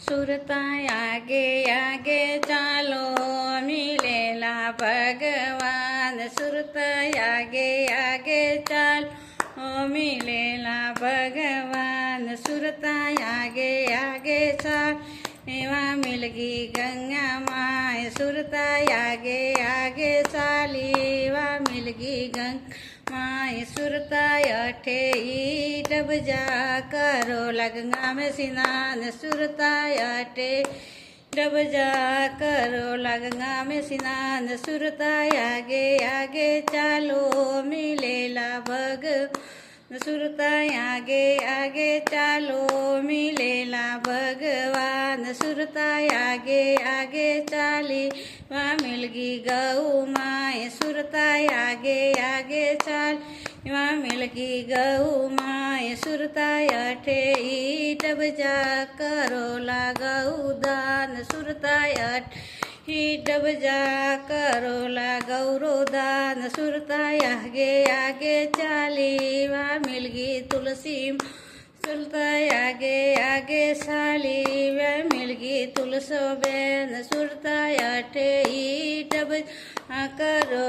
सुरताय आगे आगे चालो मिलेला भगवान। सुरताय आगे आगे चालो मिलेला भगवान। सुरताय आगे आगे चाल वहाँ मिलगी गंगा माय। सुरताय आगे आगे चाली वहाँ मिलगी गंगा माय। सुरताय अठे ही डब जा करो गंगा में स्नान। सुरताय अठे डब जा करो गंगा में स्नान। सुरताय आगे आगे चालो मिलेला भगवान। सुरताय आगे आगे चालो मिलेला भगवान। सुरताय आगे आगे चाली वहाँ मिलगी गौ माय। सुरताय आगे आगे चाल वहाँ मिलगी गौ माय। सुरताय अठे ही डब जा करो गौ दान। सुरताय ही डब जा करो गौरो दान। सुरताय आगे आगे चाली वहाँ मिलगी तुलसी। सुरताय आगे आगे चाली वहाँ मिलगी तुलसो बेन। सुरताय अठे ही डब जा करो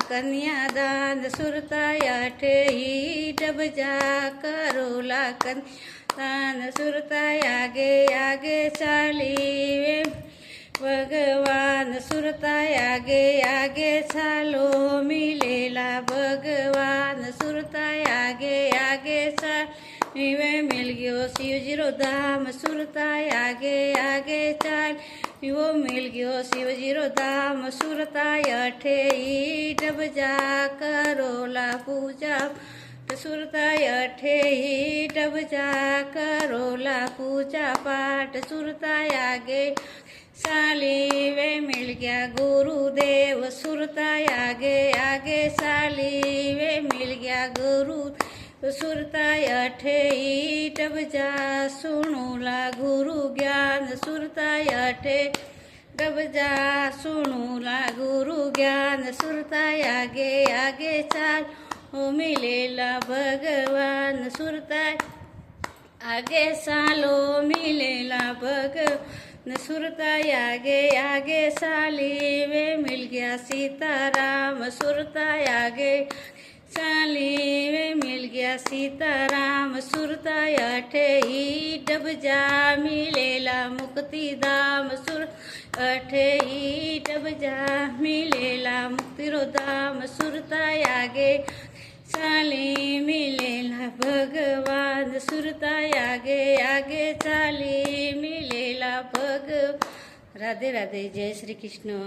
कन्यादान। सुरताय अठे ही डब जा करो कन्यादान। सुरताय आगे आगे चाली भगवान। सुरताय आगे आगे चालो मिलेला भगवान। सुरताय आगे आगे चाल मिल गयो शिवजीरो धाम। सुरताय आगे आगे चाल वो मिल गयो शिवजीरो धाम। सुरताय अठे ही डब जा करोला पूजा। सुरताय अठे ही डब जा करोला पूजा पाठ। सुरताय आगे साली वे मिल गया गुरुदेव। सुरताय आगे आगे साली वे मिल गया गुरु। सुरताय अठे ही डब जा सुनूला गुरु ज्ञान। सुरताय अठे डब जा सुनूला गुरु ज्ञान। सुरताय आगे आगे चाल ओ मिलेला भगवान। सुरताय आगे सालो मिलेला भगवान। सुरताय आगे आगे साली वे मिल गया सीताराम। सुरताय आगे साली वे मिल गया सीताराम। सुरताय अठे ही डब जा मिलेला मुक्ति धाम। सुर अठे ही डब जा मिलेला मुक्तिरो धाम। सुरताय आगे चाली मिलेला भगवान। सुरताय आगे आगे चाली मिलेला भगवान। राधे राधे। जय श्री कृष्ण।